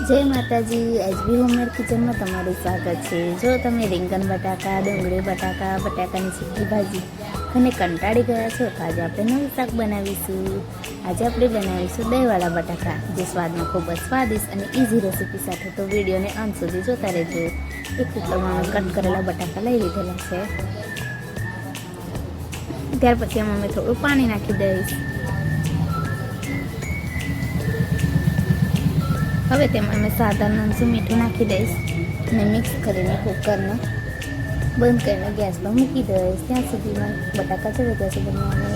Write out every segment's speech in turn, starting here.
जय माताजी। HB homemade kitchen में तमाરું स्वागत है। जो તમે રીંગણ બટાકા, ડુંગળી બટાકા, બટાકાની સૂકી ભાજી અને કંટાળી ગયા છો તો આજે આપણે નવું શાક બનાવીશું। આજે આપણે બનાવીશું દહીંવાળા બટાકા, જે સ્વાદમાં ખૂબ જ સ્વાદિષ્ટ અને ઇઝી રેસીપી સાથે। તો વિડીયોને અંત સુધી જોતા રહેજો। એક કુકરમાં કટ કરેલા બટાકા લઈ લીધેલા છે। ત્યાર પછી એમાં મેં થોડું પાણી નાખી દઈશ। હવે તેમાં મેં સાધારણ અમથું મીઠું નાખી દઈશ અને મિક્સ કરીને કુકરને બંધ કરીને ગેસ પર મૂકી દઈશ। ત્યાં સુધીમાં બટાકા ચડે ત્યાં સુધીમાં અમે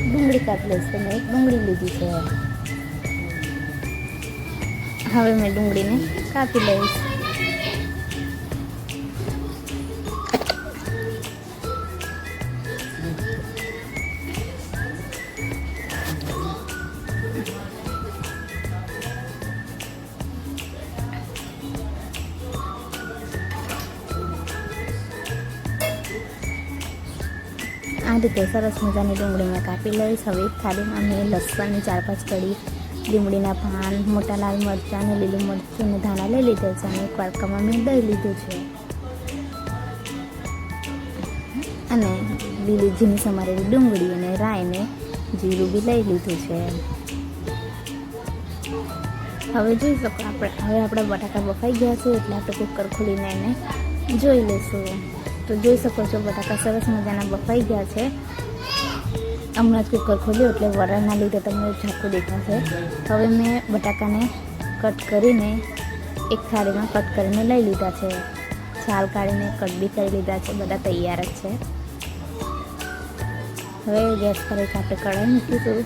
ડુંગળી કાપી લઈશ। તો મેં એક ડુંગળી લીધી છે। હવે મેં ડુંગળીને કાપી લઈશ। આ રીતે સરસ મજાની ડુંગળી મેં કાપી લઈશ। હવે એક થાળીમાં મેં લસણની 4-5 કળી, લીમડીના પાન, મોટા લાલ મરચાં અને લીલું મરચું અને ધાણા લઈ લીધા છે અને એક વાટકામાં મેં દહીં લીધું છે અને લીલી ઝીણી સમારેલી ડુંગળી અને રાઈને જીરું બી લઈ લીધું છે। હવે જોઈ શકો હવે આપણા બટાકા બફાઈ ગયા છે, એટલે આપણે કુકર ખોલીને એને જોઈ લઈશું। તો જોઈ શકો છો બટાકા સરસ મજાના બફાઈ ગયા છે। હમણાં જ કુકર ખોલ્યું એટલે વરાળના લીધે તમને ઝાંખું દેખાશે। હવે મેં બટાકાને કટ કરીને એક થાળીમાં કટ કરીને લઈ લીધા છે। છાલ કાઢીને કટ બી કરી લીધા છે। બધા તૈયાર જ છે। હવે ગેસ પર એક આપણે કઢાઈ મૂકીશું।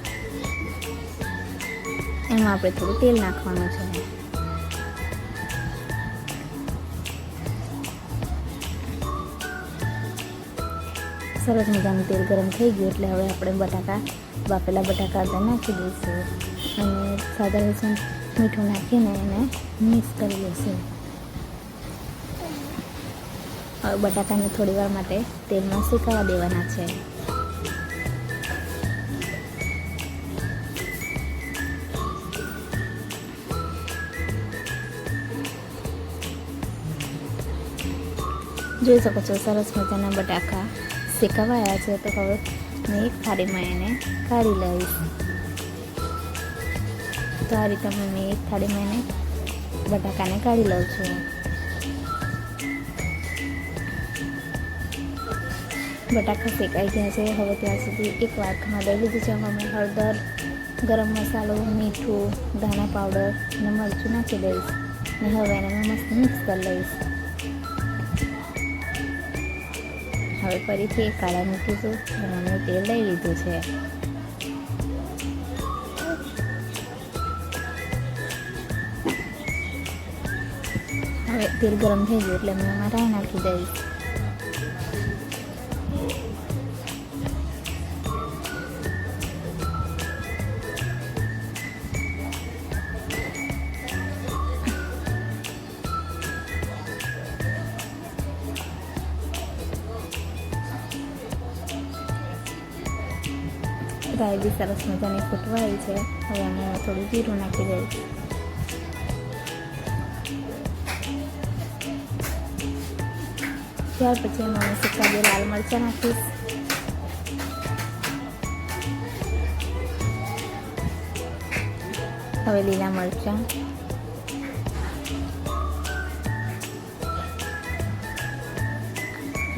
એમાં આપણે થોડું તેલ નાખવાનું છે। સરસ મજાનું તેલ ગરમ થઈ ગયું એટલે હવે આપણે બાફેલા બટાકા અંદર નાખી દઈશું અને સાદા લસણ મીઠું નાખીને એને મિક્સ કરી લઈશું। હવે બટાકાને થોડી વાર માટે તેલમાં શેકાવા દેવાના છે। જોઈ શકો છો સરસ મજાના બટાકા શેકાવાયા છે। તો હવે મેં એક થાળીમાં એને કાઢી લઈશ। તો આ રીતે મેં એક થાળીમાં એને બટાકાને કાઢી લઉં છું। બટાકા શેકાઈ ગયા છે। હવે ત્યાં સુધી એક વાટકામાં દહીં લીધું છે। એમાં મેં હળદર, ગરમ મસાલો, મીઠું, ધાણા પાવડર અને મરચું નાખી દઈશ અને હવે એને મેં મસ્ત મિક્સ કરી લઈશ। હવે ફરીથી એક કાળા મૂકીશું અને અમે તેલ લઈ લીધું છે। હવે તેલ ગરમ થઈ ગયું એટલે મેં એમાં રાઈ નાખી દઈશ। રાઈ બી સરસ મજાની ફૂટવાઈ છે। હવે અમે થોડું જીરું નાખી દઈશ। ત્યાર પછી એમાં શેકાયેલા લાલ મરચાં નાખીશ। હવે લીલા મરચાં,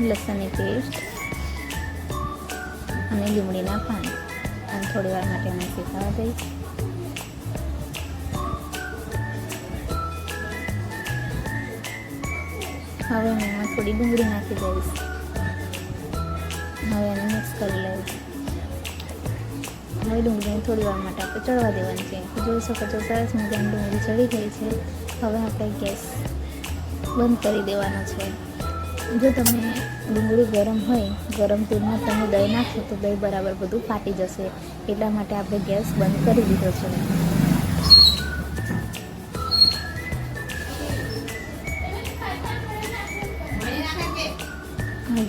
લસણની પેસ્ટ અને લીમડીના પાન અને થોડી વાર માટે અમે શેકાવા દઈશ। હવે હું એમાં થોડી ડુંગળી નાખી દઈશ। હવે એને મિક્સ કરી લઈશ। હવે ડુંગળીને થોડી વાર માટે આપણે ચડવા દેવાની છે। જોઈ શકો છો સરસ મજાની ડુંગળી ચડી ગઈ છે। હવે આપણે ગેસ બંધ કરી દેવાનો છે। જો તમે ડુંગળી ગરમ હોય, ગરમ તેલમાં તમે દહીં નાખશો તો દહીં બરાબર બધું ફાટી જશે। એટલા માટે આપણે ગેસ બંધ કરી દીધો છે।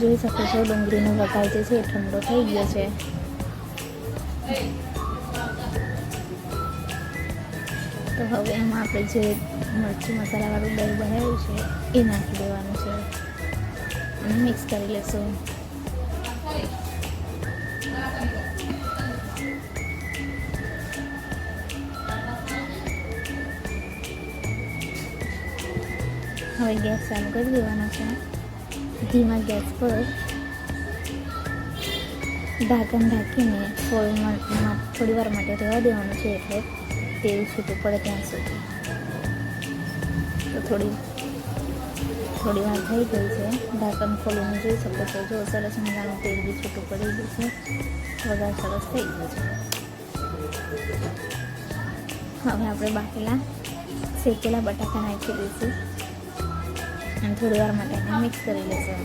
જોઈ શકો છો ડુંગળીનો વઘાર જે છે એ ઠંડો થઈ ગયો છે। તો હવે એમાં આપણે જે મરચું મસાલાવાળું દહીં બનાવ્યું છે એ નાખી દેવાનું છે અને મિક્સ કરી લેશું. હવે ગેસ ચાલુ કરી દેવાનો છે. ધીમા ગેસ પર ઢાંકણ ઢાંકીને થોડી વાર માટે રહેવા દેવાનું છે, એટલે તેલ છૂટું પડે ત્યાં સુધી. તો થોડી વાર થઈ ગઈ છે. ઢાંકણ ખોલીને જોઈ શકો છો. જો સરસ મજાનું તેલ બી છૂટું પડી ગયું છે. વઘાર સરસ થઈ ગયો છે. હવે આપણે બાફેલા શેકેલા બટાકા નાખી દઈશું અને થોડી વાર માટે એને મિક્સ કરી લઈશું.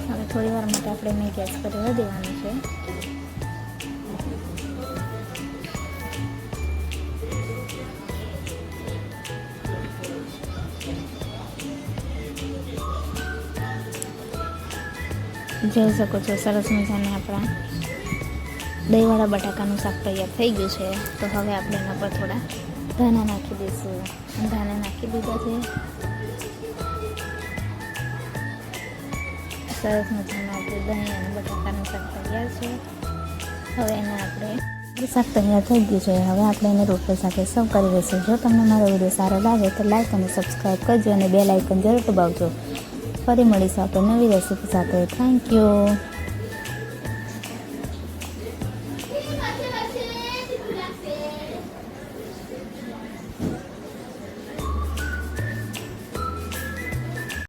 હવે થોડી વાર માટે આપણે એને ગેસ પર રહેવા દેવાનું છે. જોઈ શકો છો સરસ મજાને આપણા દહીંવાળા બટાકાનું શાક તૈયાર થઈ ગયું છે. તો હવે આપણે એના પર થોડા ધાણા નાખી દઈશું. ધાણા નાખી દીધા છે. સરસ મજાનું આપણું દહીં અને બટાકાનું શાક તૈયાર છે. હવે એને આપણે શાક તૈયાર થઈ ગયું છે. હવે આપણે એને રોટલી સાથે સર્વ કરી દઈશું. જો તમને મારો વિડીયો સારો લાગે તો લાઈક અને સબસ્ક્રાઈબ કરજો અને બેલ આઇકન જરૂર દબાવજો. ફરી મળીશું આપણે નવી રેસીપી સાથે. Thank you.